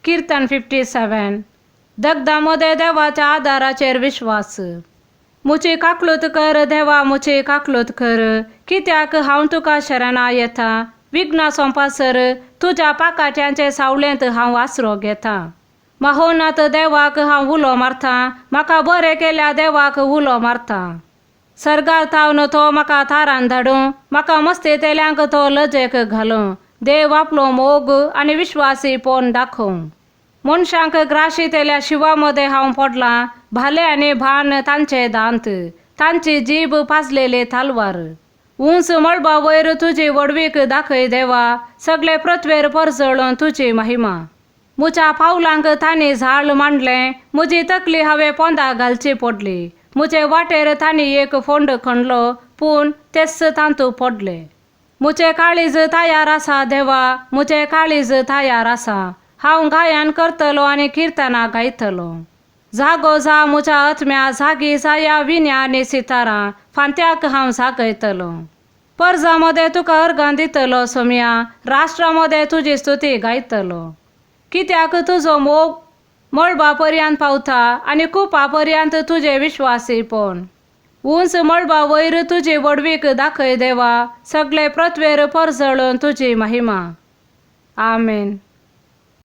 कीर्तन 57. दगदामध्ये देवाच्या आदाराचेर विश्वास. मुची काकलूत कर देवा, मुची काकलूत कर, कित्याक हांव तुका शरणा येता. विघ्ना सोंपासर तुज्या पाकाट्यांचे सावळेंत हांव आसरो घेता. महोनाथ देवाक हांव उलो मारता, म्हाका बरें केल्या देवाक उलो मारता. सर्गार थावन तो म्हाका थारान धाडूं, म्हाका मस्तेतेल्यांक तो लजेक घालूं. देव आपलो मोग आनी विश्वासीपण दाखोवं. मनशांक ग्राशितेल्या शिवामध्ये हांव पडला, भाले आनी भान तांचे दांत, तांची जीब पाजलेले तालवार. उंच मळबा वयर तुजी वडवीक दाखय देवा, सगळे पृथ्वेर परजळूं तुजी महिमा. मुच्या पावलांक तांणी झाड मांडलें, म्हजी तकली हांवें पोंदा घालची पडली. मुचे वाटेर तांणी एक फोंड खणलो, पूण तेच तांतू पडले. मुचे काळीज तयार आसा देवा, मुचे काळीज तयार आसा. हांव गायन करतलो आनी किर्तनां गायतलो. जागो जा मुच्या आत्म्या, जागी जाया विण्या आनी सितारां, फांत्याक हांव जागयतलो. पर्जामध्ये तुका अर्गां दितलो सोम्या, राष्ट्रामध्ये तुजी स्तुती गायतलो. कित्याक तुजो मोग मळबा पर्यंत पावता आनी कुपा पर्यंत तुजे विश्वासीपण. उंच मळबा वयर तुजी वडवीक दाखय देवा, सगळे पृथ्वेर परजळूं तुजी महिमा. आमेन.